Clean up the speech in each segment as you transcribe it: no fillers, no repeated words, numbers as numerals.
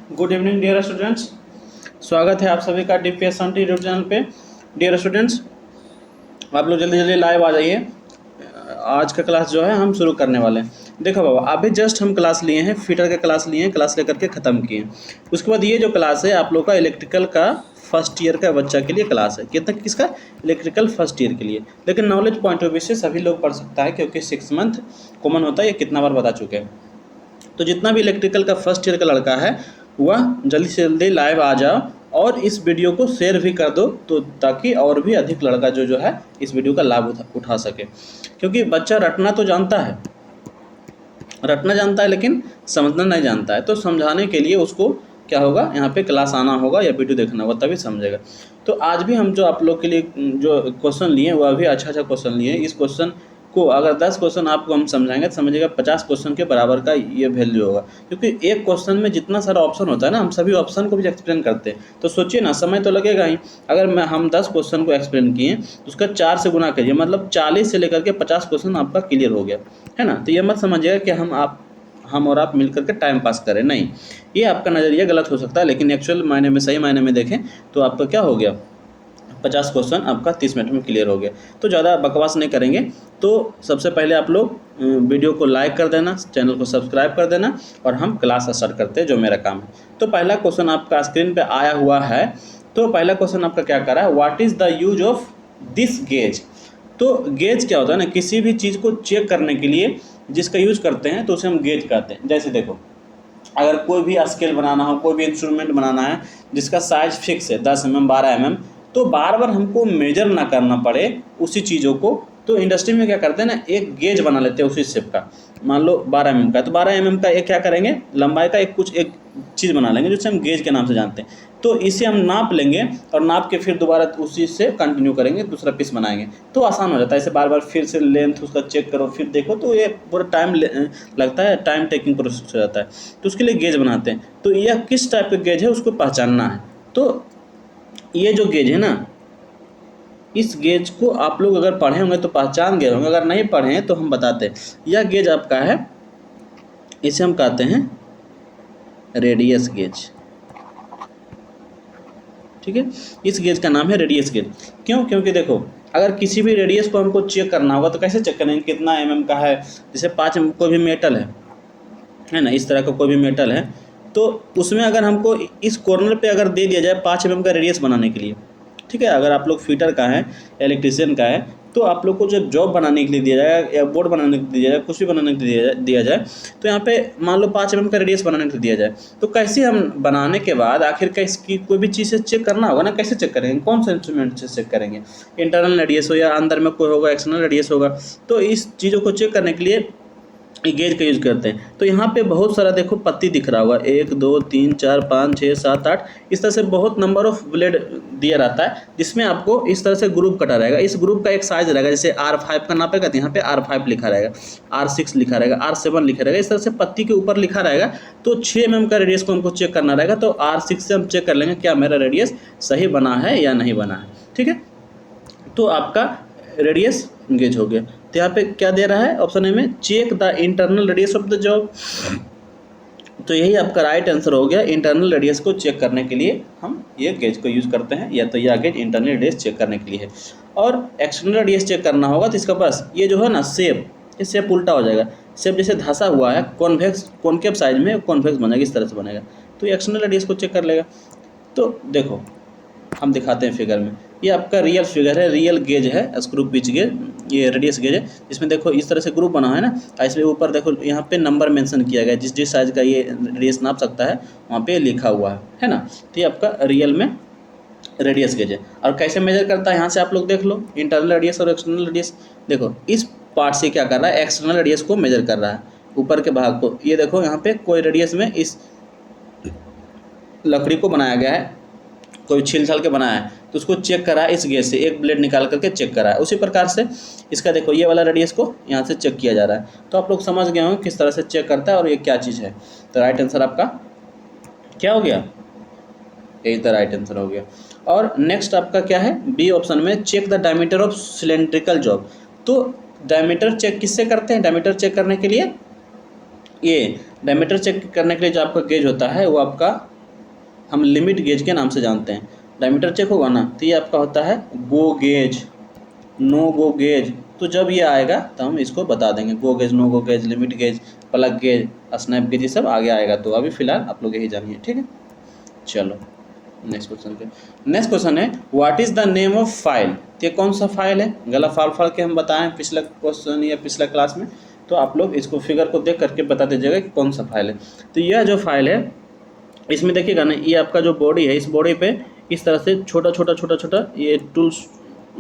Good evening dear students. स्वागत है आप सभी का DPS यूट्यूब चैनल पे। डियर स्टूडेंट्स, आप लोग जल्दी जल्दी लाइव आ जाइए। आज का क्लास जो है हम शुरू करने वाले हैं। देखो बाबा, अभी जस्ट हम क्लास लिए हैं, फीटर का क्लास लिए हैं, क्लास लेकर के ख़त्म किए। उसके बाद ये जो क्लास है आप लोग का इलेक्ट्रिकल का फर्स्ट ईयर का बच्चा के लिए क्लास है। कितना किसका? इलेक्ट्रिकल फर्स्ट ईयर के लिए। लेकिन नॉलेज पॉइंट ऑफ व्यू से सभी लोग पढ़ सकता है, क्योंकि 6 मंथ कॉमन होता है, ये कितना बार बता चुके हैं। तो जितना भी इलेक्ट्रिकल का फर्स्ट ईयर का लड़का है वह जल्दी से जल्दी लाइव आ जाओ और इस वीडियो को शेयर भी कर दो, तो ताकि और भी अधिक लड़का जो है इस वीडियो का लाभ उठा सके। क्योंकि बच्चा रटना तो जानता है, रटना जानता है, लेकिन समझना नहीं जानता है। तो समझाने के लिए उसको क्या होगा, यहाँ पे क्लास आना होगा या वीडियो देखना होगा, तभी समझेगा। तो आज भी हम जो आप लोग के लिए जो क्वेश्चन लिए वह भी अच्छा क्वेश्चन लिए। इस क्वेश्चन को अगर 10 क्वेश्चन आपको हम समझाएंगे तो समझिएगा 50 क्वेश्चन के बराबर का ये वैल्यू होगा। क्योंकि एक क्वेश्चन में जितना सारा ऑप्शन होता है ना, हम सभी ऑप्शन को भी एक्सप्लेन करते हैं, तो सोचिए ना, समय तो लगेगा ही। अगर हम 10 क्वेश्चन को एक्सप्लेन किए तो उसका 4 से गुना करिए, मतलब 40 से लेकर के 50 क्वेश्चन आपका क्लियर हो गया है ना। तो ये मत समझिएगा कि हम और आप मिलकर के टाइम पास करें, नहीं, ये आपका नज़रिया गलत हो सकता है। लेकिन एक्चुअल मायने में, सही मायने में देखें तो आपका क्या हो गया, 50 क्वेश्चन आपका 30 मिनट में क्लियर हो गया। तो ज़्यादा बकवास नहीं करेंगे। तो सबसे पहले आप लोग वीडियो को लाइक कर देना, चैनल को सब्सक्राइब कर देना, और हम क्लास स्टार्ट करते हैं, जो मेरा काम है। तो पहला क्वेश्चन आपका स्क्रीन पे आया हुआ है। तो पहला क्वेश्चन आपका क्या कर रहा है, what is the use of this gauge. तो गेज क्या होता है ना, किसी भी चीज़ को चेक करने के लिए जिसका यूज़ करते हैं तो उसे हम गेज कहते हैं। जैसे देखो, अगर कोई भी स्केल बनाना हो, कोई भी इंस्ट्रूमेंट बनाना है जिसका साइज फिक्स है 10 mm 12 mm, तो बार बार हमको मेजर ना करना पड़े उसी चीज़ों को, तो इंडस्ट्री में क्या करते हैं ना, एक गेज बना लेते हैं उसी शेप का। मान लो 12 mm का, तो 12 mm का एक क्या करेंगे, लंबाई का एक चीज़ बना लेंगे जिसे हम गेज के नाम से जानते हैं। तो इसे हम नाप लेंगे और नाप के फिर दोबारा उसी से कंटिन्यू करेंगे, दूसरा पीस बनाएंगे, तो आसान हो जाता है। इसे बार बार फिर से लेंथ उसका चेक करो, फिर देखो, तो ये पूरा टाइम लगता है, टाइम टेकिंग प्रोसेस हो जाता है। तो उसके लिए गेज बनाते हैं। तो यह किस टाइप का गेज है उसको पहचानना है। तो ये जो गेज है ना, इस गेज को आप लोग अगर पढ़े होंगे तो पहचान गए होंगे, अगर नहीं पढ़े हैं तो हम बताते हैं। यह गेज आपका है, इसे हम कहते हैं रेडियस गेज, ठीक है। इस गेज का नाम है रेडियस गेज। क्यों? क्योंकि देखो, अगर किसी भी रेडियस को हमको चेक करना होगा तो कैसे चेक करेंगे, कितना mm का है। जैसे 5 mm कोई भी मेटल है ना, इस तरह का कोई भी मेटल है, तो उसमें अगर हमको इस कॉर्नर पे अगर दे दिया जाए 5 mm का रेडियस बनाने के लिए, ठीक है। अगर आप लोग फिटर का है, इलेक्ट्रीशियन का है, तो आप लोग को जब जॉब बनाने के लिए दिया जाए या बोर्ड बनाने के लिए दिया जाए, कुछ भी बनाने के लिए दिया जाए, तो यहाँ पे मान लो 5 mm का रेडियस बनाने के लिए दिया जाए, तो कैसे हम बनाने के बाद आखिर का इसकी कोई भी चीज़ से चेक करना होगा ना, कैसे चेक करेंगे, कौन सा इंस्ट्रूमेंट से चेक करेंगे, इंटरनल रेडियस हो या अंदर में कोई होगा एक्सटर्नल रेडियस होगा। तो इस चीज़ों को चेक करने के लिए गेज का यूज़ करते हैं। तो यहाँ पे बहुत सारा देखो पत्ती दिख रहा होगा, 1 2 3 4 5 6 7 8, इस तरह से बहुत नंबर ऑफ ब्लेड दिया रहता है, जिसमें आपको इस तरह से ग्रुप कटा रहेगा। इस ग्रुप का एक साइज रहेगा, जैसे R5 का नापेगा तो यहाँ पे R5 लिखा रहेगा, R6 लिखा रहेगा, R7 लिखा रहेगा, इस तरह से पत्ती के ऊपर लिखा रहेगा। तो 6 mm का रेडियस को हमको चेक करना रहेगा, तो R6 से हम चेक कर लेंगे क्या मेरा रेडियस सही बना है या नहीं बना है, ठीक है। तो आपका रेडियस गेज हो गया। तो यहाँ पे क्या दे रहा है ऑप्शन ए में, check the internal radius of the job. तो यही आपका राइट आंसर हो गया। इंटरनल रेडियस को चेक करने के लिए हम ये गेज को यूज़ करते हैं, या तो यह गेज इंटरनल रेडियस चेक करने के लिए है। और एक्सटर्नल रेडियस चेक करना होगा तो इसका पास ये जो है ना शेप, ये शेप उल्टा हो जाएगा। शेप जैसे धंसा हुआ है, कॉन्वेक्स साइज में कॉन्वेक्स बनेगा, इस तरह से बनेगा, तो ये एक्सटर्नल रेडियस को चेक कर लेगा। तो देखो हम दिखाते हैं फिगर में, ये आपका रियल फिगर है, रियल गेज है, स्क्रू पिच गेज, ये रेडियस गेज है। इसमें देखो इस तरह से ग्रुप बना है ना, इसमें ऊपर देखो यहाँ पे नंबर मेंशन किया गया है, जिस साइज का ये रेडियस नाप सकता है वहाँ पे लिखा हुआ है ना। तो ये आपका रियल में रेडियस गेज है। और कैसे मेजर करता है, यहाँ से आप लोग देख लो, इंटरनल रेडियस और एक्सटर्नल रेडियस। देखो इस पार्ट से क्या कर रहा है, एक्सटर्नल रेडियस को मेजर कर रहा है, ऊपर के भाग को। ये देखो यहाँ पे कोई रेडियस में इस लकड़ी को बनाया गया है, कोई छील छाल के बनाया है, तो उसको चेक करा है इस गेज से, एक ब्लेड निकाल करके चेक करा है। उसी प्रकार से इसका देखो ये वाला रेडियस को यहाँ से चेक किया जा रहा है। तो आप लोग समझ गए होंगे किस तरह से चेक करता है और ये क्या चीज़ है। तो राइट आंसर आपका क्या हो गया, यही तो राइट आंसर हो गया। और नेक्स्ट आपका क्या है, बी ऑप्शन में, check the diameter of cylindrical job. तो डायमीटर चेक किससे करते हैं, डायमीटर चेक करने के लिए, ये डायमीटर चेक करने के लिए जो आपका गेज होता है वो आपका हम लिमिट गेज के नाम से जानते हैं। डायमीटर चेक होगा ना, तो ये आपका होता है go gauge, no go gauge. तो जब ये आएगा तो हम इसको बता देंगे, go gauge, no go gauge, limit gauge, plug gauge, snap gauge, ये सब आगे आएगा। तो अभी फिलहाल आप लोग यही जानिए, ठीक है। चलो नेक्स्ट क्वेश्चन पे। नेक्स्ट क्वेश्चन है what is the name of file. तो ये कौन सा फाइल है, गला फाड़ फाड़ के हम बताएं पिछला क्वेश्चन या पिछला क्लास में, तो आप लोग इसको फिगर को देख करके बता दीजिएगा कि कौन सा फाइल है। तो यह जो फाइल है इसमें देखिएगा ना, ये आपका जो बॉडी है, इस बॉडी पे इस तरह से छोटा छोटा छोटा छोटा ये टूल्स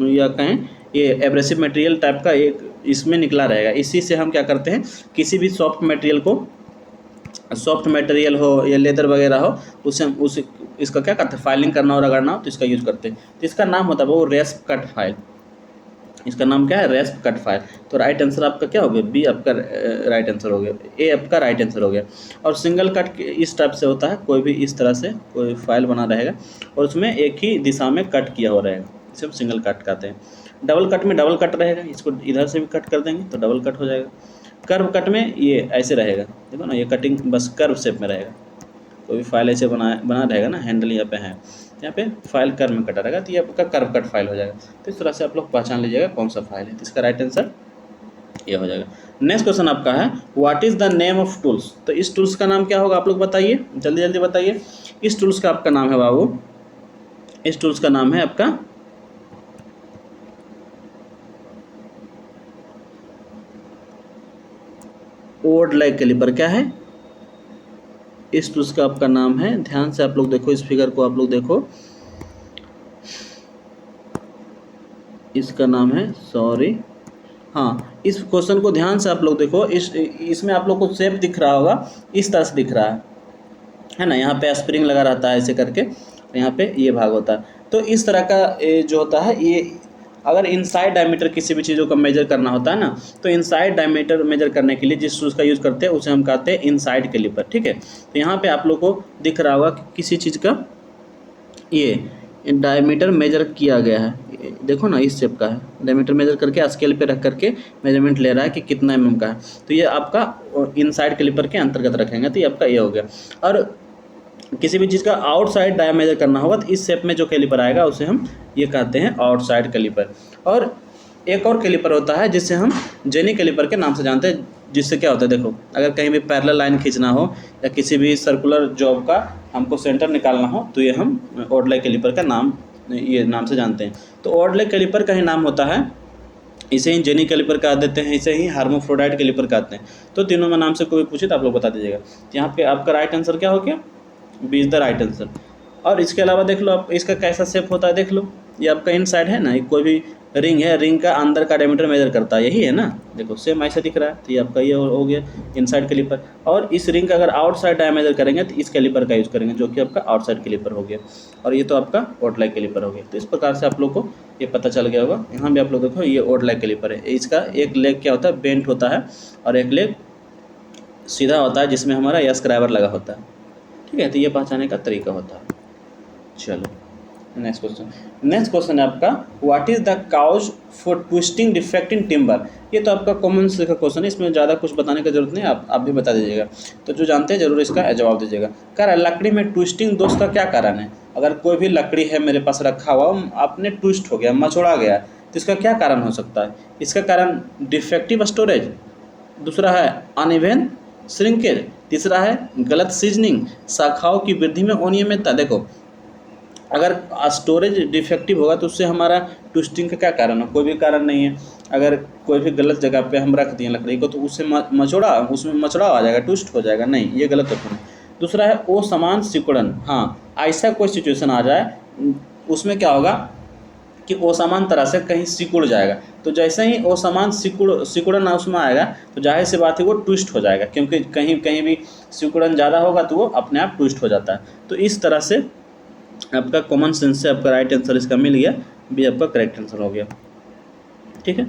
या कहें ये एब्रेसिव मटेरियल टाइप का एक इसमें निकला रहेगा। इसी से हम क्या करते हैं, किसी भी सॉफ्ट मटेरियल को, सॉफ्ट मटेरियल हो या लेदर वगैरह हो, उससे हम उस इसका क्या करते हैं, फाइलिंग करना हो, रगड़ना हो तो इसका यूज़ करते हैं। तो इसका नाम होता है वो रेस्प कट फाइल। इसका नाम क्या है, रेस्प कट फाइल। तो राइट आंसर आपका क्या हो गया, बी आपका राइट आंसर हो गया, ए आपका राइट आंसर हो गया। और सिंगल कट इस टाइप से होता है, कोई भी इस तरह से कोई फाइल बना रहेगा और उसमें एक ही दिशा में कट किया हो रहेगा, इसे हम सिंगल कट कहते हैं। डबल कट में डबल कट रहेगा, इसको इधर से भी कट कर देंगे तो डबल कट हो जाएगा। कर्व कट में ये ऐसे रहेगा, देखो ना, ये कटिंग बस कर्व शेप में रहेगा। कोई भी फाइल ऐसे बना रहेगा ना, हैंडल यहाँ पे है, यहाँ पे फाइल कर्व में कटा रहेगा, तो ये आपका कर्व कट फाइल हो जाएगा। तो इस तरह से आप लोग पहचान लीजिएगा कौन सा फाइल है। तो इसका राइट आंसर ये हो जाएगा। नेक्स्ट क्वेश्चन आपका है what is the name of tools. तो इस टूल्स का नाम क्या होगा, आप लोग बताइए, जल्दी जल्दी बताइए। इस टूल्स का आपका नाम है बाबू, इस टूल्स का नाम है आपका ओड लाइक कैलिपर। क्या है, इस टूल्स का आपका नाम है, ध्यान से आप लोग देखो, इस फिगर को आप लोग देखो, इसका नाम है, सॉरी, हाँ, इस क्वेश्चन को ध्यान से आप लोग देखो। इसमें आप लोग को शेप दिख रहा होगा, इस तरह से दिख रहा है ना, यहाँ पे स्प्रिंग लगा रहता है ऐसे करके, यहाँ पे ये भाग होता है। तो इस तरह का जो होता है, ये अगर इनसाइड डायमीटर किसी भी चीज़ों का मेजर करना होता है ना, तो इनसाइड डायमीटर मेजर करने के लिए जिस टूल्स का यूज़ करते हैं उसे हम कहते हैं इनसाइड कैलिपर, ठीक है। तो यहाँ पे आप लोग को दिख रहा होगा कि किसी चीज़ का ये डायमीटर मेजर किया गया है, देखो ना, इस शेप का है, डायमीटर मेजर करके स्केल पे रख करके मेजरमेंट ले रहा है कि कितना mm का है। तो ये आपका इनसाइड कैलिपर के अंतर्गत रखेंगे, तो ये आपका ये हो गया। और किसी भी चीज़ का आउटसाइड डाया मेजर करना होगा तो इस शेप में जो कैलिपर आएगा उसे हम ये कहते हैं आउटसाइड कैलिपर। और एक और कैलिपर होता है जिसे हम जेनी कैलिपर के नाम से जानते हैं, जिससे क्या होता है, देखो, अगर कहीं भी पैरेलल लाइन खींचना हो या किसी भी सर्कुलर जॉब का हमको सेंटर निकालना हो, तो ये हम ओड लाइक कैलिपर का नाम, ये नाम से जानते हैं। तो ओड लाइक कैलिपर का ही नाम होता है, इसे ही जेनी कैलिपर कह देते हैं, इसे ही हार्मोफ्रोडाइट कैलिपर कहते हैं। तो तीनों में नाम से कोई पूछे तो आप लोग बता दीजिएगा। यहाँ पे आपका राइट आंसर क्या हो गया, B is the right answer. और इसके अलावा देख लो आप, इसका कैसा शेप होता है, देख लो, ये आपका इनसाइड है ना, कोई भी रिंग है, रिंग का अंदर का डायमीटर मेजर करता है, यही है ना, देखो सेम ऐसा दिख रहा है। तो ये आपका ये हो गया इनसाइड कैलिपर। और इस रिंग का अगर आउटसाइड डाया मेजर करेंगे तो इस कैलिपर का यूज़ करेंगे, जो कि आपका आउटसाइड कैलिपर हो गया। और ये तो आपका ओड लाइक कैलिपर हो गया। तो इस प्रकार से आप लोग को ये पता चल गया होगा। यहाँ भी आप लोग देखो, ये ओड लाइक कैलिपर है, इसका एक लेग क्या होता है, बेंट होता है, और एक लेग सीधा होता है जिसमें हमारा यह स्क्राइबर लगा होता है, ठीक है। तो ये पहचानने का तरीका होता है। चलो नेक्स्ट क्वेश्चन। नेक्स्ट क्वेश्चन है आपका what is the cause for twisting defect in timber. ये तो आपका कॉमन से का क्वेश्चन है, इसमें ज़्यादा कुछ बताने की जरूरत नहीं, आप भी बता दीजिएगा। तो जो जानते हैं जरूर इसका जवाब दीजिएगा। कह रहा है लकड़ी में ट्विस्टिंग दोष का क्या कारण है। अगर कोई भी लकड़ी है मेरे पास रखा हुआ, आपने ट्विस्ट हो गया, मचोड़ा गया, तो इसका क्या कारण हो सकता है। इसका कारण डिफेक्टिव स्टोरेज, दूसरा है अनइवन श्रिंकेज, तीसरा है गलत सीजनिंग, शाखाओं की वृद्धि में अनियमितता। देखो, अगर स्टोरेज डिफेक्टिव होगा तो उससे हमारा ट्विस्टिंग का क्या कारण है, कोई भी कारण नहीं है। अगर कोई भी गलत जगह पे हम रख दिए लकड़ी को तो उससे उसमें मचड़ाव आ जाएगा, ट्विस्ट हो जाएगा, नहीं, ये गलत ऑप्शन है। दूसरा है असमान सिकुड़न। हाँ, ऐसा कोई सिचुएशन आ जाए उसमें क्या होगा कि असमान तरह से कहीं सिकुड़ जाएगा, तो जैसे ही असमान सिकुड़न उसमें आएगा तो जाहिर सी बात है वो ट्विस्ट हो जाएगा, क्योंकि कहीं कहीं भी सिकुड़न ज़्यादा होगा तो वो अपने आप ट्विस्ट हो जाता है। तो इस तरह से आपका कॉमन सेंस से आपका राइट आंसर इसका मिल गया, भी आपका करेक्ट आंसर हो गया, ठीक है।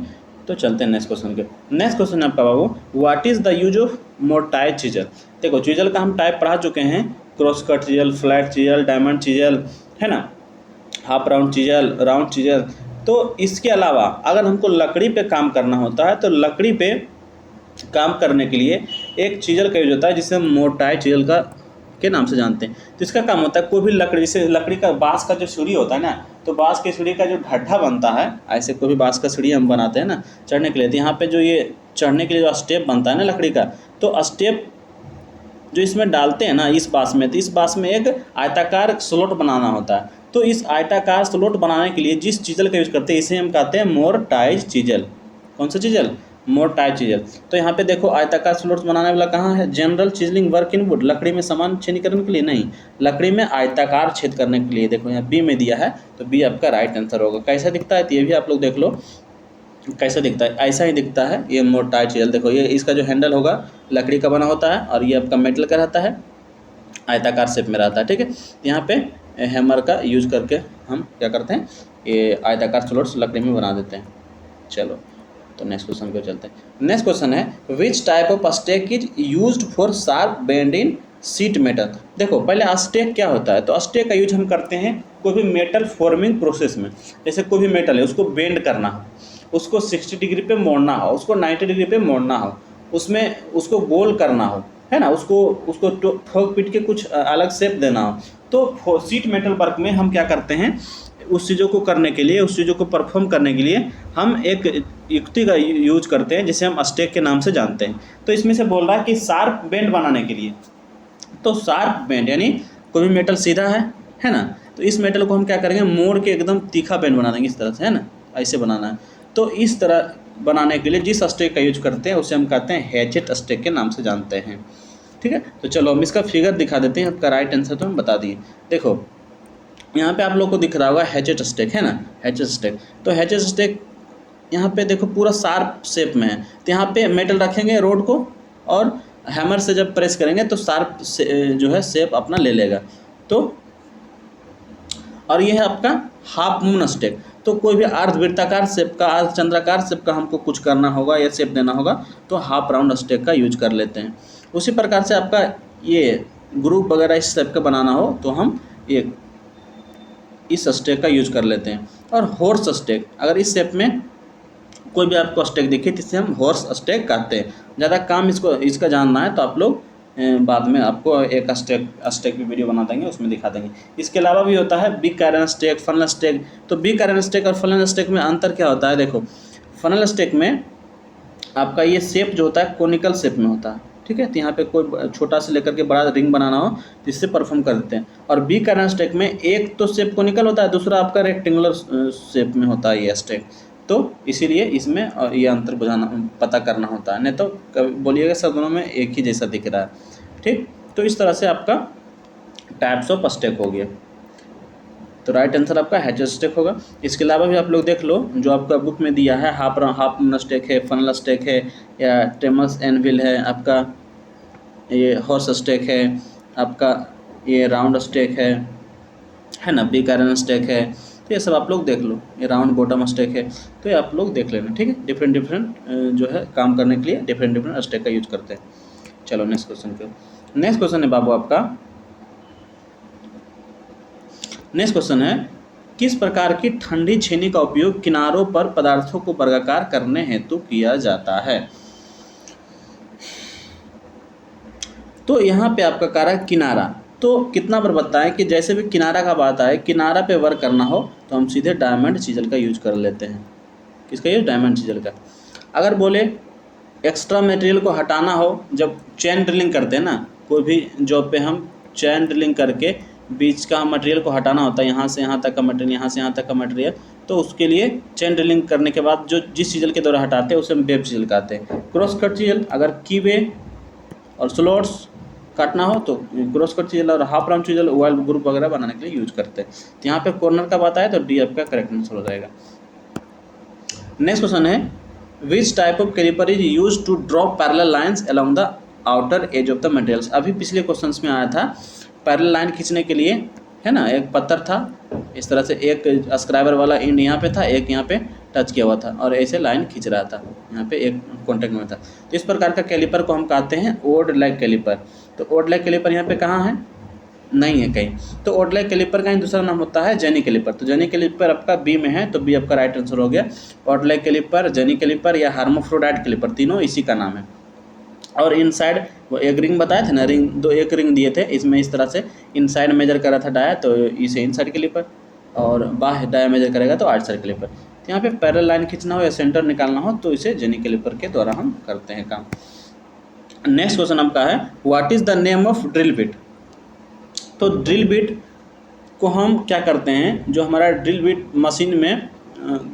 तो चलते हैं नेक्स्ट क्वेश्चन के। नेक्स्ट क्वेश्चन है आपका बाबू what is the use of mortise chisel. देखो, चीजल का हम टाइप पढ़ा चुके हैं, cross cut chisel, flat chisel, diamond chisel, है ना, half round chisel, round chisel. तो इसके अलावा अगर हमको लकड़ी पे काम करना होता है तो लकड़ी पे काम करने के लिए एक चीजल का यूज होता है जिसे हम मोर्टाइज चीजल का के नाम से जानते हैं। तो इसका काम होता है कोई भी लकड़ी, जैसे लकड़ी का बाँस का जो सीढ़ी होता है ना, तो बाँस की सीढ़ी का जो ढड्ढा बनता है, ऐसे कोई भी बाँस का सीढ़ी हम बनाते हैं ना चढ़ने के लिए, तो यहाँ पे जो ये चढ़ने के लिए जो स्टेप बनता है ना लकड़ी का, तो स्टेप जो इसमें डालते हैं ना इस बाँस में, तो इस बाँस में एक आयताकार स्लॉट बनाना होता है। तो इस आयताकार स्लॉट बनाने के लिए जिस चीज़ल का यूज़ करते हैं इसे हम कहते हैं मोर्टाइज चीज़ल। कौन सा चीज़ल? मोर्टाइज चीज़ल। तो यहाँ पे देखो आयताकार स्लॉट्स बनाने वाला कहाँ है? जनरल चिजलिंग वर्क इन वुड, लकड़ी में समान छेदीकरण के लिए नहीं, लकड़ी में आयताकार छेद करने के लिए। देखो यहाँ बी में दिया है, तो बी आपका राइट आंसर होगा। कैसा दिखता है तो ये भी आप लोग देख लो कैसा दिखता है, ऐसा ही दिखता है ये मोर्टाइज चीज़ल। देखो ये इसका जो हैंडल होगा लकड़ी का बना होता है और ये आपका मेटल का रहता है, आयताकार शेप में रहता है। ठीक है, यहाँ पे हैमर का यूज करके हम क्या करते हैं, ये आयताकार स्लॉट्स लकड़ी में बना देते हैं। चलो तो नेक्स्ट क्वेश्चन को चलते हैं। नेक्स्ट क्वेश्चन है which type of stake is used for sharp bend in sheet metal. देखो पहले स्टेक क्या होता है, तो स्टेक का यूज हम करते हैं कोई भी मेटल फॉर्मिंग प्रोसेस में। जैसे कोई भी मेटल है उसको बेंड करना हो, उसको 60 डिग्री पे मोड़ना हो, उसको 90 डिग्री पे मोड़ना हो, उसमें उसको गोल करना हो, है ना, उसको ठोक पीट के कुछ अलग शेप देना हो, तो शीट मेटल वर्क में हम क्या करते हैं, उस चीज़ों को करने के लिए, उस चीज़ों को परफॉर्म करने के लिए हम एक युक्ति का यूज करते हैं जिसे हम स्टेक के नाम से जानते हैं। तो इसमें से बोल रहा है कि शार्प बेंड बनाने के लिए, तो शार्प बेंड यानी कोई भी मेटल सीधा है ना, तो इस मेटल को हम क्या करेंगे, मोड़ के एकदम तीखा बेंड बना देंगे इस तरह से, है ना, ऐसे बनाना है। तो इस तरह बनाने के लिए जिस स्टेक का यूज करते हैं उसे हम कहते हैं हैचेट स्टेक के नाम से जानते हैं। ठीक है, तो चलो हम इसका फिगर दिखा देते हैं, आपका राइट आंसर तो हम बता दिए। देखो यहाँ पे आप लोग को दिख रहा होगा हैचेट स्टेक, है ना, हैचेट स्टेक। तो हैचेट स्टेक यहाँ पे देखो पूरा शार्प शेप में है, तो यहाँ पे मेटल रखेंगे रोड को और हैमर से जब प्रेस करेंगे तो शार्प जो है शेप अपना ले लेगा। तो और ये है आपका हाफ मून स्टेक। तो कोई भी अर्धवृत्ताकार शेप का, अर्धचंद्राकार शेप का हमको कुछ करना होगा या शेप देना होगा तो हाफ राउंड स्टेक का यूज कर लेते हैं। उसी प्रकार से आपका ये ग्रुप वगैरह इस शेप का बनाना हो तो हम ये इस स्टेक का यूज कर लेते हैं। और हॉर्स स्टेक, अगर इस शेप में कोई भी आपको स्टेक दिखे तो इसे हम हॉर्स स्टेक कहते हैं। ज़्यादा काम इसका जानना है तो आप लोग बाद में आपको एक स्टेक की वीडियो बना देंगे, उसमें दिखा देंगे। इसके अलावा भी होता है big iron stake, funnel stake. तो बिग आयरन स्टेक और फनल स्टेक में अंतर क्या होता है, देखो फनल स्टेक में आपका ये शेप जो होता है कोनिकल शेप में होता है। ठीक है, तो यहाँ पे कोई छोटा से लेकर के बड़ा रिंग बनाना हो तो इससे परफॉर्म कर देते हैं। और बिग आयरन स्टेक में एक तो शेप कोनिकल होता है, दूसरा आपका रेक्टेंगुलर शेप में होता है ये स्टेक। तो इसीलिए इसमें ये अंतर पता करना होता है, नहीं तो बोलिएगा सब दोनों में एक ही जैसा दिख रहा है। ठीक, तो इस तरह से आपका टाइप्स ऑफ स्टेक हो गया। तो राइट आंसर आपका हैचेट स्टेक होगा। इसके अलावा भी आप लोग देख लो जो आपका बुक में दिया है, हाफ मून स्टेक है, फनल स्टेक है, या टेमस एनविल है, आपका ये हॉर्स स्टेक है, आपका ये राउंड स्टेक है ना, बिग आयरन स्टेक है। तो ये सब आप लोग देख लो, ये राउंड बॉटम स्टेक है, तो ये आप लोग देख लेना। ठीक है, डिफरेंट जो है काम करने के लिए डिफरेंट स्टेक का यूज करते हैं। चलो नेक्स्ट क्वेश्चन पे। नेक्स्ट क्वेश्चन है बाबू आपका, नेक्स्ट क्वेश्चन है किस प्रकार की ठंडी छेनी का उपयोग किनारों पर पदार्थों को वर्गाकार करने हेतु किया जाता है। तो यहाँ पे आपका कह रहा है किनारा, तो कितना बार बताएं कि जैसे भी किनारा का बात आए, किनारा पे वर्क करना हो तो हम सीधे डायमंड चीजल का यूज कर लेते हैं। किसका यूज? डायमंड चीजल का। अगर बोले एक्स्ट्रा मटेरियल को हटाना हो, जब चैन ड्रिलिंग करते हैं ना, कोई भी जॉब पे हम चैन ड्रिलिंग करके बीच का मटेरियल को हटाना होता है, यहाँ से यहाँ तक का मटेरियल, यहाँ से यहाँ तक का मटेरियल, तो उसके लिए चैन ड्रिलिंग करने के बाद जो जिस चीजल के द्वारा हटाते हैं उसे हम वेब चीजल कहते हैं। क्रॉस कट चीजल, अगर कीवे और स्लॉट्स काटना हो तो क्रॉस कट चीजल और half round chisel oil group वगैरह बनाने के लिए यूज करते हैं। तो यहाँ पे कॉर्नर का बात आए तो डी आपका करेक्ट आंसर हो जाएगा। नेक्स्ट क्वेश्चन है which type of calliper is use to draw parallel lines along the outer edge of the materials. अभी पिछले क्वेश्चंस में आया था पैरेलल लाइन खींचने के लिए, है ना, एक पत्थर था इस तरह से, एक स्क्राइबर वाला एंड यहाँ पे था, एक यहाँ पे टच किया हुआ था और ऐसे लाइन खींच रहा था, यहाँ पे एक कॉन्टेक्ट में था। तो इस प्रकार का कैलिपर को हम कहते हैं ओड लैग कैलिपर। तो ओड लैग कैलिपर यहाँ पे कहाँ है? नहीं है कहीं। तो ओड लैग कैलिपर का ही दूसरा नाम होता है जेनी कैलिपर। तो जेनी कैलिपर आपका बी में है, तो बी आपका राइट आंसर हो गया। Odd leg caliper, jenny caliper या हार्मोफ्रोडाइट कैलिपर, तीनों इसी का नाम है। और इनसाइड वो एक रिंग बताए थे ना, रिंग दो एक रिंग दिए थे, इसमें इस तरह से इनसाइड मेजर कर रहा था डाया, तो इसे इनसाइड क्लिपर, और बाह्य डाया मेजर करेगा तो आउटसाइड क्लिपर। तो यहाँ पे पैरेलल लाइन खींचना हो या सेंटर निकालना हो तो इसे जेनी क्लिपर के द्वारा हम करते हैं काम। नेक्स्ट क्वेश्चन आपका है what is the name of drill bit. तो ड्रिल बिट को हम क्या करते हैं, जो हमारा ड्रिल बिट मशीन में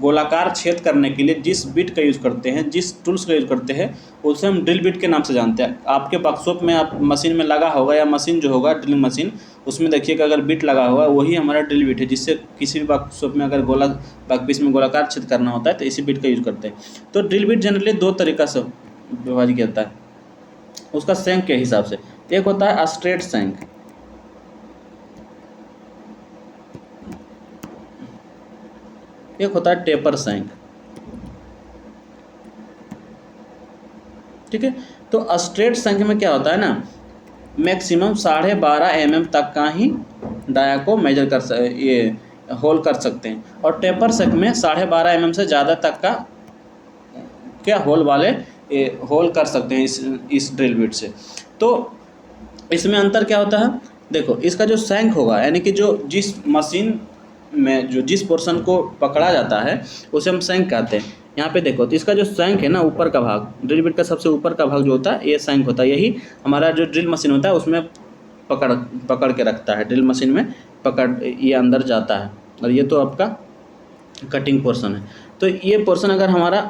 गोलाकार छेद करने के लिए जिस बिट का यूज़ करते हैं, जिस टूल्स का यूज़ करते हैं, उसे हम ड्रिल बिट के नाम से जानते हैं। आपके वर्कशॉप में आप मशीन में लगा होगा, या मशीन जो होगा ड्रिलिंग मशीन, उसमें देखिएगा अगर बिट लगा हुआ वही हमारा ड्रिल बिट है, जिससे किसी भी वर्कशॉप में अगर वर्कपीस में गोलाकार छेद करना होता है तो इसी बिट का यूज़ करते हैं। तो ड्रिल बिट जनरली दो तरीका से विभाजित किया जाता है उसका सैंक के हिसाब से। एक होता है स्ट्रेट सैंक, एक होता है टेपर सैंक। ठीक है, तो स्ट्रेट सैंक में क्या होता है ना, मैक्सिमम 12.5 mm तक का ही डाया को मेजर कर ये होल कर सकते हैं, और टेपर सैंक में 12.5 mm से ज़्यादा तक का क्या होल वाले होल कर सकते हैं इस ड्रिल बिट से। तो इसमें अंतर क्या होता है, देखो इसका जो सैंक होगा, यानी कि जो जिस मशीन में जो जिस पोर्शन को पकड़ा जाता है उसे हम सैंक कहते हैं। यहाँ पे देखो, तो इसका जो सैंक है ना, ऊपर का भाग, ड्रिल बिट का सबसे ऊपर का भाग जो होता है ये सैंक होता है। यही हमारा जो ड्रिल मशीन होता है उसमें पकड़ के रखता है, ड्रिल मशीन में पकड़ ये अंदर जाता है, और ये तो आपका कटिंग पोर्शन है। तो ये पोर्शन अगर हमारा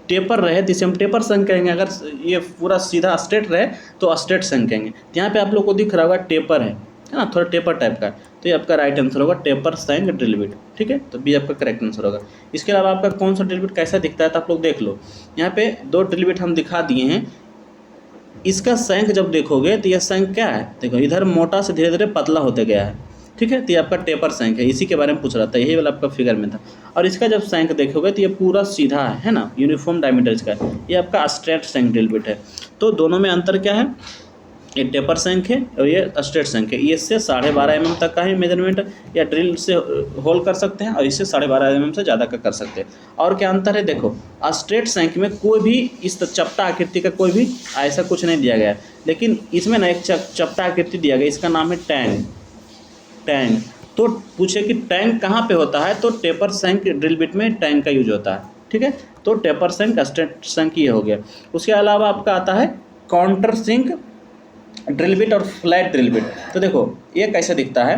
टेपर रहे तो इसे हम टेपर सैंक कहेंगे, अगर ये पूरा सीधा स्ट्रेट रहे तो स्ट्रेट सैंक कहेंगे। तो यहाँ पे आप लोग को दिख रहा होगा टेपर है ना, थोड़ा टेपर टाइप का, तो ये आपका राइट आंसर होगा, टेपर सैंक ड्रिल बिट। ठीक है, तो बी आपका करेक्ट आंसर होगा। इसके अलावा आपका कौन सा ड्रिल बिट कैसा दिखता है तो आप लोग देख लो, यहाँ पे दो ड्रिल बिट हम दिखा दिए हैं। इसका सैंक जब देखोगे तो यह सैंक क्या है, देखो इधर मोटा से धीरे धीरे पतला होते गया है। ठीक है, तो ये आपका टेपर सैंक है, इसी के बारे में पूछ रहा था, यही वाला आपका फिगर में था। और इसका जब सैंक देखोगे तो ये पूरा सीधा है ना, यूनिफॉर्म डायमीटर इसका है, ये आपका स्ट्रेट सैंक ड्रिल बिट है। तो दोनों में अंतर क्या है, ये टेपर सैंक है और ये स्ट्रेट सैंक है। ये इससे 12.5 mm तक का ही मेजरमेंट या ड्रिल से होल कर सकते हैं, और इससे 12.5 mm से ज़्यादा का कर सकते हैं। और क्या अंतर है, देखो स्ट्रेट सैंक में कोई भी इस चपटा आकृति का कोई भी ऐसा कुछ नहीं दिया गया है, लेकिन इसमें ना एक चपटा आकृति दिया गया, इसका नाम है टैंग। तो पूछे कि टैंक कहाँ पे होता है, तो टेपर सैंक ड्रिल बिट में टैंक का यूज होता है। ठीक है, तो टेपर सैंक स्ट्रेट सैंक ये हो गया। उसके अलावा आपका आता है काउंटर सिंक ड्रिल बिट और फ्लैट ड्रिल बिट। तो देखो ये कैसे दिखता है,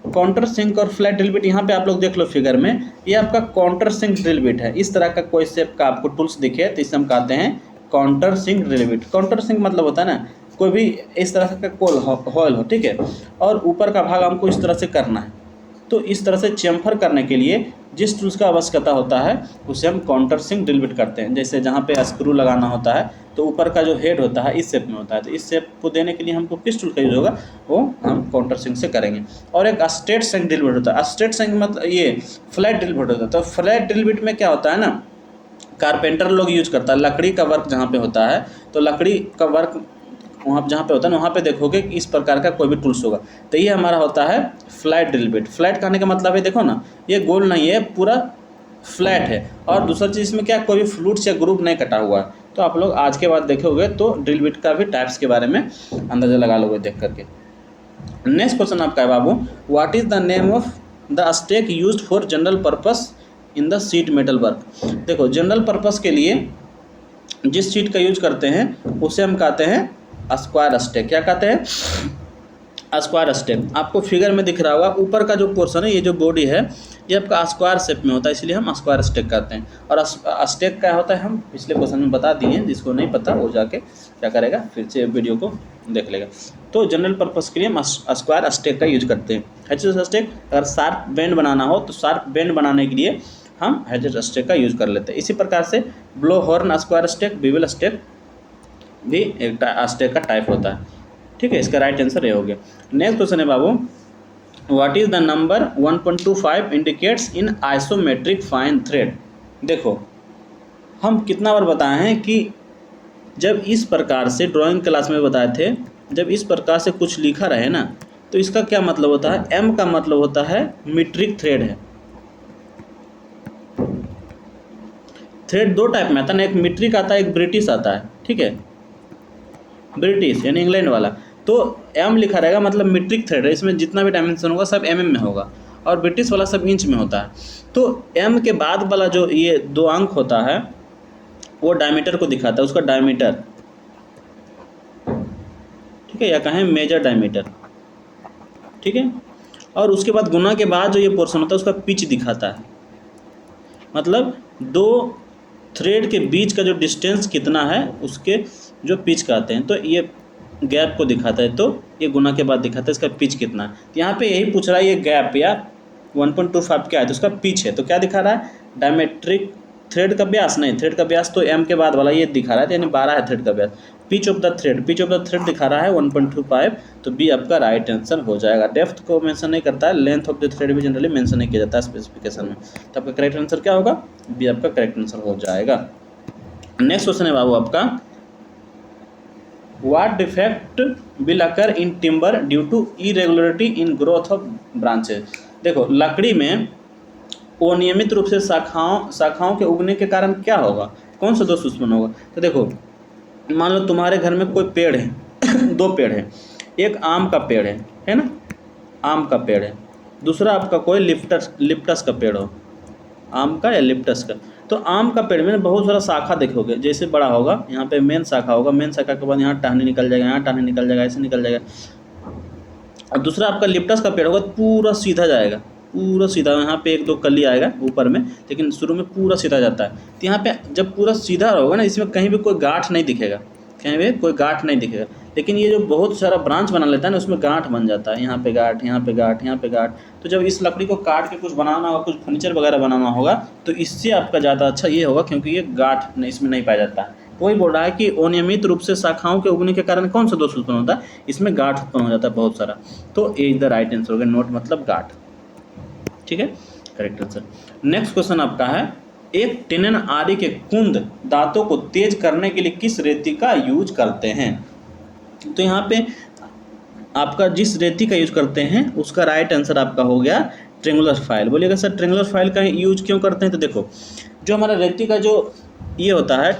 काउंटर सिंक और फ्लैट ड्रिल बिट। यहाँ पे आप लोग देख लो फिगर में, ये आपका काउंटर सिंक ड्रिल बिट है। इस तरह का कोई शेप का आपको टूल्स दिखे तो इसे हम कहते हैं countersink drill bit. Countersink मतलब होता है ना, कोई भी इस तरह का कोल हॉल हो, ठीक है, और ऊपर का भाग हमको इस तरह से करना है। तो इस तरह से चेम्फर करने के लिए जिस टूल्स का आवश्यकता होता है उसे हम काउंटर सिंक ड्रिल बिट करते हैं। जैसे जहाँ पे स्क्रू लगाना होता है तो ऊपर का जो हेड होता है इस शेप में होता है, तो इस शेप को देने के लिए हमको किस टूल का यूज होगा, वो हम काउंटर सिंक से करेंगे। और एक स्ट्रेट सिंक ड्रिल बिट होता है। स्ट्रेट सिंक मतलब ये फ्लैट ड्रिल बिट होता है। तो फ्लैट ड्रिल बिट में क्या होता है ना, कारपेंटर लोग यूज करता है, लकड़ी का वर्क जहाँ पे होता है, तो लकड़ी का वर्क वहाँ जहाँ पे होता है ना, वहाँ पे देखोगे कि इस प्रकार का कोई भी टूल्स होगा। तो ये हमारा होता है फ्लैट ड्रिल बिट। फ्लैट कहने का मतलब है, देखो ना ये गोल नहीं है, पूरा फ्लैट है। और दूसरा चीज़ इसमें क्या, कोई भी फ्लूट्स या ग्रुप नहीं कटा हुआ है। तो आप लोग आज के बाद देखोगे तो ड्रिल बिट का भी टाइप्स के बारे में अंदाजा लगा लोगे देख करके। नेक्स्ट क्वेश्चन आपका है बाबू, what is the name of the stake used for general purpose in the sheet metal work. देखो जनरल पर्पस के लिए जिस शीट का यूज करते हैं उसे हम कहते हैं स्क्वायर स्टेक। क्या कहते हैं, स्क्वायर स्टेक। आपको फिगर में दिख रहा होगा ऊपर का जो पोर्शन है, ये जो बॉडी है ये आपका स्क्वायर शेप में होता है, इसलिए हम स्क्वायर स्टेक कहते हैं। और स्टेक क्या होता है हम पिछले क्वेश्चन में बता दिए हैं, जिसको नहीं पता वो जाके क्या करेगा, फिर से वीडियो को देख लेगा। तो जनरल पर्पस के लिए हम स्क्वायर स्टेक का यूज करते हैं। हैचेस स्टेक, अगर शार्प बेंड बनाना हो तो शार्प बेंड बनाने के लिए हम हैचेस स्टेक का यूज कर लेते हैं। इसी प्रकार से blow horn square stake, bevel stake भी एक स्टेक का टाइप होता है। ठीक है, इसका राइट आंसर ये हो गया। नेक्स्ट क्वेश्चन है बाबू, what is the number 1.25 indicates in isometric fine thread. देखो हम कितना बार बताए हैं कि जब इस प्रकार से ड्राइंग क्लास में बताए थे, जब इस प्रकार से कुछ लिखा रहे ना तो इसका क्या मतलब होता है, एम का मतलब होता है मीट्रिक थ्रेड है। थ्रेड दो टाइप में आता है ना, एक मीट्रिक आता है, एक ब्रिटिश आता है। ठीक है, ब्रिटिश यानी इंग्लैंड वाला। तो एम लिखा रहेगा मतलब मीट्रिक थ्रेड है, इसमें जितना भी डायमेंशन होगा सब एमएम में होगा, और ब्रिटिश वाला सब इंच में होता है। तो एम के बाद वाला जो ये 2 अंक होता है वो डायमीटर को दिखाता है, उसका डायमीटर, ठीक है, या कहें मेजर डायमीटर, ठीक है। और उसके बाद गुना के बाद जो ये पोर्शन होता है उसका पिच दिखाता है, मतलब 2 थ्रेड के बीच का जो डिस्टेंस कितना है उसके जो पिच कहते हैं। तो ये गैप को दिखाता है, तो ये गुना के बाद दिखाता है इसका पिच कितना है। तो यहाँ पे यही पूछ रहा है ये गैप या 1.25 क्या है, तो उसका पिच है। तो क्या दिखा रहा है, डायमेट्रिक थ्रेड का व्यास, नहीं थ्रेड का व्यास तो एम के बाद वाला ये दिखा रहा है, यानी 12 है थ्रेड का व्यास। पिच ऑफ द थ्रेड दिखा रहा है 1.25, तो बी आपका राइट आंसर हो जाएगा। डेप्थ को मेंशन नहीं करता है, लेंथ ऑफ द थ्रेड भी जनरली मेंशन नहीं किया जाता है स्पेसिफिकेशन में। तो आपका करेक्ट आंसर क्या होगा, बी आपका करेक्ट आंसर हो जाएगा। नेक्स्ट क्वेश्चन है बाबू आपका, what defect will occur in timber due to irregularity in growth of branches. देखो लकड़ी में अनियमित रूप से शाखाओं के उगने के कारण क्या होगा, कौन सा दोष उत्पन्न होगा। तो देखो मान लो तुम्हारे घर में कोई पेड़ है 2 पेड़ है, एक आम का पेड़ है ना, आम का पेड़ है, दूसरा आपका कोई लिप्टस का पेड़ हो, आम का या लिप्टस का। तो आम का पेड़ में बहुत सारा शाखा देखोगे, जैसे बड़ा होगा यहाँ पे मेन शाखा होगा, मेन शाखा के बाद यहाँ टहनी निकल जाएगा, यहाँ टहनी निकल जाएगा, ऐसे निकल जाएगा। और दूसरा आपका लिप्टस का पेड़ होगा पूरा सीधा जाएगा, पूरा सीधा, यहाँ पे 1-2 कली आएगा ऊपर में, लेकिन शुरू में पूरा सीधा जाता है। तो यहाँ पे जब पूरा सीधा होगा ना, इसमें कहीं भी कोई गांठ नहीं दिखेगा, कहीं भी कोई गांठ नहीं दिखेगा। लेकिन ये जो बहुत सारा ब्रांच बना लेता है ना, उसमें गांठ बन जाता है, यहाँ पे गांठ, यहाँ पे गांठ, यहाँ पे गांठ। तो जब इस लकड़ी को काट के कुछ बनाना होगा, कुछ फर्नीचर वगैरह बनाना होगा, तो इससे आपका ज़्यादा अच्छा ये होगा, क्योंकि ये गांठ इसमें नहीं पाया जाता है। वही बोल रहा है कि अनियमित रूप से शाखाओं के उगने के कारण कौन सा दोष उत्पन्न होता है, इसमें गांठ उत्पन्न हो जाता है बहुत सारा। तो ए इज द राइट आंसर हो गया, नोट मतलब गांठ, ठीक है, करेक्ट आंसर। नेक्स्ट क्वेश्चन आपका है, एक टेनन आरी के कुंद दांतों को तेज करने के लिए किस रेती का यूज करते हैं। तो यहाँ पे आपका जिस रेती का यूज करते हैं उसका राइट आंसर आपका हो गया ट्रेंगुलर फाइल। बोलिएगा सर ट्रेंगुलर फाइल का यूज क्यों करते हैं। तो देखो जो हमारा रेती का जो ये होता है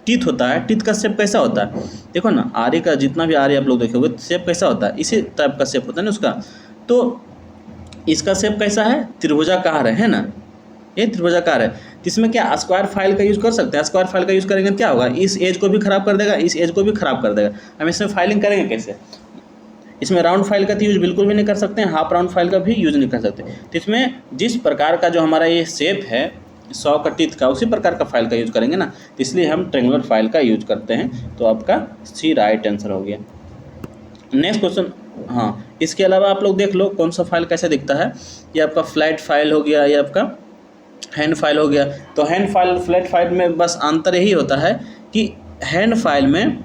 टीथ होता है, टीथ का शेप कैसा होता है, देखो ना आरी का जितना भी आरी आप लोग देखोगे शेप कैसा होता है, इसी टाइप का शेप होता है ना उसका। तो इसका शेप कैसा है, त्रिभुजाकार है ना, ये त्रिभुजाकार है। इसमें क्या स्क्वायर फाइल का यूज कर सकते हैं, स्क्वायर फाइल का यूज करेंगे क्या होगा, इस एज को भी खराब कर देगा, इस एज को भी खराब कर देगा। हम इसमें फाइलिंग करेंगे कैसे, इसमें राउंड फाइल का तो यूज बिल्कुल भी नहीं कर सकते हैं, हाफ राउंड फाइल का भी यूज नहीं कर सकते। तो इसमें जिस प्रकार का जो हमारा ये शेप है 100 का टीथ का, उसी प्रकार का फाइल का यूज करेंगे ना, तो इसलिए हम ट्रेंगुलर फाइल का यूज करते हैं। तो आपका सी राइट आंसर हो गया। नेक्स्ट क्वेश्चन, हाँ इसके अलावा आप लोग देख लो कौन सा फाइल कैसे दिखता है। ये आपका फ्लैट फाइल हो गया, ये आपका हैंड फाइल हो गया। तो हैंड फाइल फ्लैट फाइल में बस अंतर यही होता है कि हैंड फाइल में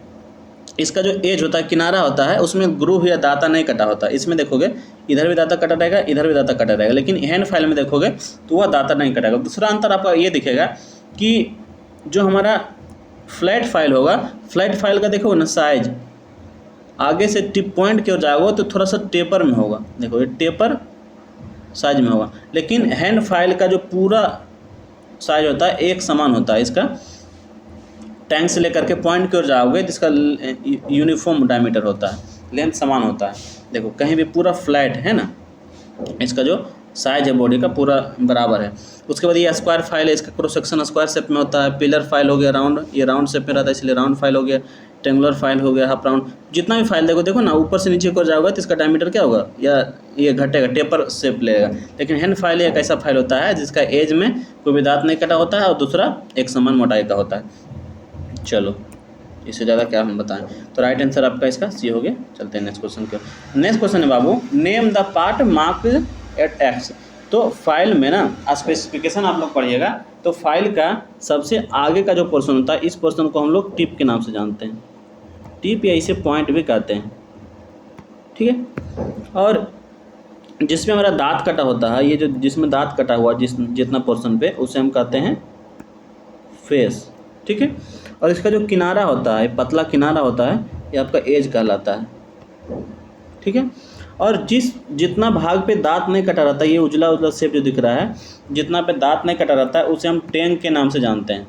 इसका जो एज होता है, किनारा होता है, उसमें ग्रूव या दाता नहीं कटा होता। इसमें देखोगे इधर भी दाता कटा रहेगा, इधर भी दाता कटा रहेगा, लेकिन हैंड फाइल में देखोगे तो वह दाता नहीं कटेगा। दूसरा अंतर आपका ये दिखेगा कि जो हमारा फ्लैट फाइल होगा, फ्लैट फाइल का देखोगे ना साइज आगे से टिप पॉइंट की ओर जाएगा तो थोड़ा सा टेपर में होगा, देखो ये टेपर साइज में होगा। लेकिन हैंड फाइल का जो पूरा साइज होता है एक समान होता है, इसका टैंक से लेकर के पॉइंट की ओर जाओगे तो इसका यूनिफॉर्म डायमीटर होता है, लेंथ समान होता है। देखो कहीं भी पूरा फ्लैट है ना, इसका जो साइज है बॉडी का पूरा बराबर है। उसके बाद ये स्क्वायर फाइल है, इसका क्रॉस सेक्शन स्क्वायर शेप में होता है। पिलर फाइल हो गया राउंड, ये राउंड शेप में रहता है इसलिए राउंड फाइल हो गया। ट्रेंगुलर फाइल हो गया, हाफ राउंड, जितना भी फाइल देखो ना ऊपर से नीचे को जाओगे तो इसका डायमीटर क्या होगा, या ये घटेगा, टेपर शेप लेगा। लेकिन हैंड फाइल एक ऐसा फाइल होता है जिसका एज में कोई भी दांत नहीं कटा होता है और दूसरा एक समान मोटाई का होता है। चलो इससे ज़्यादा क्या हम बताएं। तो राइट आंसर आपका इसका सी हो गया। चलते हैं नेक्स्ट क्वेश्चन के। नेक्स्ट क्वेश्चन है बाबू, name the part mark at X. तो फाइल में ना स्पेसिफिकेशन आप लोग पढ़िएगा, तो फाइल का सबसे आगे का जो पोर्शन होता है, इस पोर्शन को हम लोग टिप के नाम से जानते हैं। टिप या इसे पॉइंट भी कहते हैं, ठीक है। और जिसमें हमारा दांत कटा होता है, ये जो जिसमें दांत कटा हुआ जितना पोर्शन पे, उसे हम कहते हैं फेस, ठीक है। और इसका जो किनारा होता है, पतला किनारा होता है, ये आपका एज कहलाता है, ठीक है। और जितना भाग पे दांत नहीं कटा रहता है, ये उजला उजला शेप जो दिख रहा है, जितना पे दांत नहीं कटा रहता है उसे हम टेंग के नाम से जानते हैं।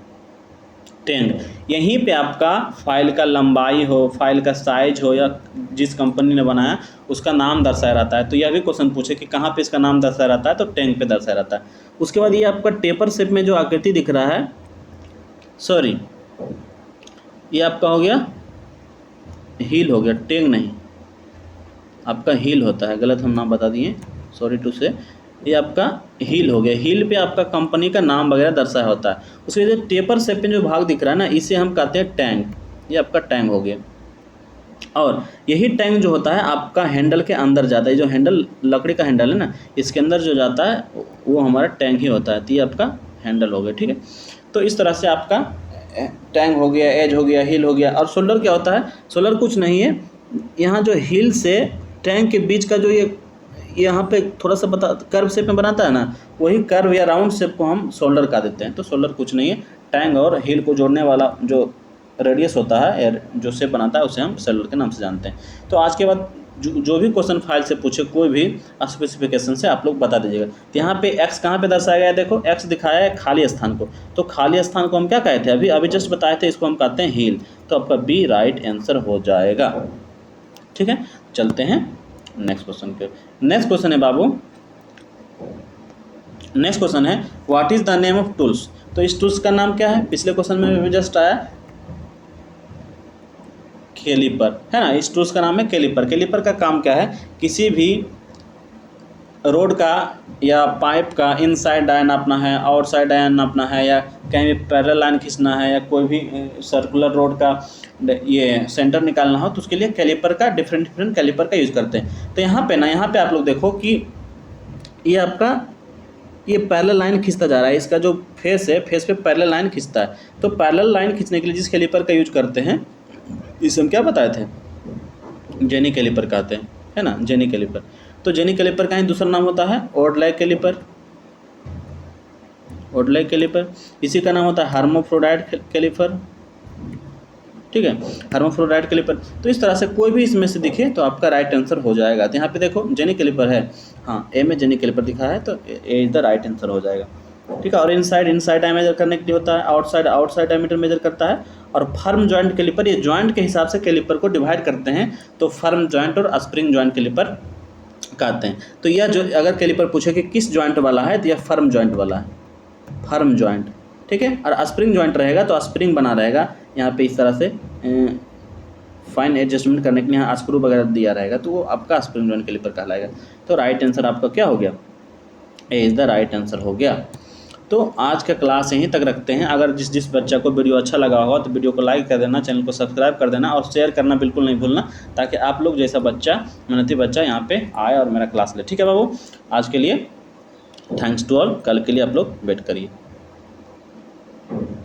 टैंग। यहीं पे आपका फाइल का लंबाई हो, फाइल का साइज हो, या जिस कंपनी ने बनाया उसका नाम दर्शाया रहता है। तो यह भी क्वेश्चन पूछे कि कहाँ पे इसका नाम दर्शाया रहता है, तो टैंग पे दर्शाया रहता है। उसके बाद ये आपका टेपर शेप में जो आकृति दिख रहा है, सॉरी ये आपका हो गया हील हो गया, टैंग नहीं, आपका हील होता है, गलत हम नाम बता दिए, सॉरी टू से। ये आपका हील हो गया। हील पे आपका कंपनी का नाम वगैरह दर्शाया होता है। उसके बाद टेपर शेप में जो भाग दिख रहा है ना, इसे हम कहते हैं टैंग। ये आपका टैंग हो गया। और यही टैंग जो होता है आपका हैंडल के अंदर जाता है। जो हैंडल लकड़ी का हैंडल है ना, इसके अंदर जो जाता है वो हमारा टैंग ही होता है। तो ये आपका हैंडल हो गया, ठीक है। तो इस तरह से आपका टैंग हो गया, एज हो गया, हील हो गया। और शोल्डर क्या होता है? शोल्डर कुछ नहीं है, यहाँ जो हील से टैंग के बीच का जो ये यहाँ पे थोड़ा सा बता कर्व शेप में बनाता है ना, वही कर्व या राउंड शेप को हम शोल्डर कह देते हैं। तो शोल्डर कुछ नहीं है, टैंग और हील को जोड़ने वाला जो रेडियस होता है या जो शेप बनाता है उसे हम शोल्डर के नाम से जानते हैं। तो आज के बाद जो भी क्वेश्चन फाइल से पूछे, कोई भी स्पेसिफिकेशन से आप लोग बता दीजिएगा। तो यहाँ पे एक्स कहाँ पे दर्शाया गया है? देखो एक्स दिखाया है खाली स्थान को। तो खाली स्थान को हम क्या कहते हैं? अभी जस्ट बताए थे, इसको हम कहते हैं हील। तो आपका बी राइट आंसर हो जाएगा, ठीक है। चलते हैं नेक्स्ट क्वेश्चन पे। नेक्स्ट क्वेश्चन है बाबू, नेक्स्ट क्वेश्चन है what is the name of tools. तो इस टूल्स का नाम क्या है? पिछले क्वेश्चन में भी जस्ट आया, कैलिपर, है ना। इस टूल्स का नाम है कैलिपर। कैलिपर का काम क्या है? किसी भी रोड का या पाइप का इनसाइड डाया नापना है, आउटसाइड डाया नापना है, या कहीं भी पैरेलल लाइन खींचना है, या कोई भी सर्कुलर रोड का ये सेंटर निकालना हो, तो उसके लिए कैलिपर का डिफरेंट कैलिपर का यूज़ करते हैं। तो यहाँ पे ना, यहाँ पे आप लोग देखो कि ये आपका ये पैरेलल लाइन खींचता जा रहा है। इसका जो फेस है, फेस पे पैरेलल लाइन खींचता है। तो पैरेलल लाइन खींचने के लिए जिस कैलिपर का यूज करते हैं, इसे हम क्या बताए थे? जेनी कैलिपर कहते हैं, है ना, जेनी कैलिपर। तो जेनी कैलिपर का ही दूसरा नाम होता है ओडलाई कैलिपर, ओडलाई कैलिपर। इसी का नाम होता है हर्माफ्रोडाइट कैलिपर, ठीक है, हर्माफ्रोडाइट कैलिपर। तो इस तरह से कोई भी इसमें से दिखे तो आपका राइट आंसर हो जाएगा। तो यहाँ पे देखो जेनी कैलिपर है, हाँ ए में जेनी कैलिपर दिखा है, तो ए इज द राइट आंसर हो जाएगा, ठीक है। और इनसाइड डाया मेजर करने के लिए होता है, आउटसाइड डायमीटर मेजर करता है। और फर्म जॉइंट कैलिपर, ये जॉइंट के हिसाब से कैलिपर को डिवाइड करते हैं, तो फर्म जॉइंट और स्प्रिंग जॉइंट कैलिपर कहते हैं। तो यह जो अगर कैलिपर पूछे कि किस जॉइंट वाला है, तो यह फर्म जॉइंट वाला है, फर्म जॉइंट, ठीक है। और स्प्रिंग जॉइंट रहेगा तो स्प्रिंग बना रहेगा यहाँ पे इस तरह से, फाइन एडजस्टमेंट करने के लिए यहाँ स्क्रू वगैरह दिया रहेगा, तो वो आपका स्प्रिंग जॉइंट कैलिपर कहलाएगा। तो राइट आंसर आपका क्या हो गया? A is the right answer हो गया। तो आज का क्लास यहीं तक रखते हैं। अगर जिस बच्चा को वीडियो अच्छा लगा होगा तो वीडियो को लाइक कर देना, चैनल को सब्सक्राइब कर देना और शेयर करना बिल्कुल नहीं भूलना, ताकि आप लोग जैसा बच्चा, मेहनती बच्चा यहाँ पे आए और मेरा क्लास ले, ठीक है बाबू। आज के लिए थैंक्स टू ऑल, कल के लिए आप लोग वेट करिए।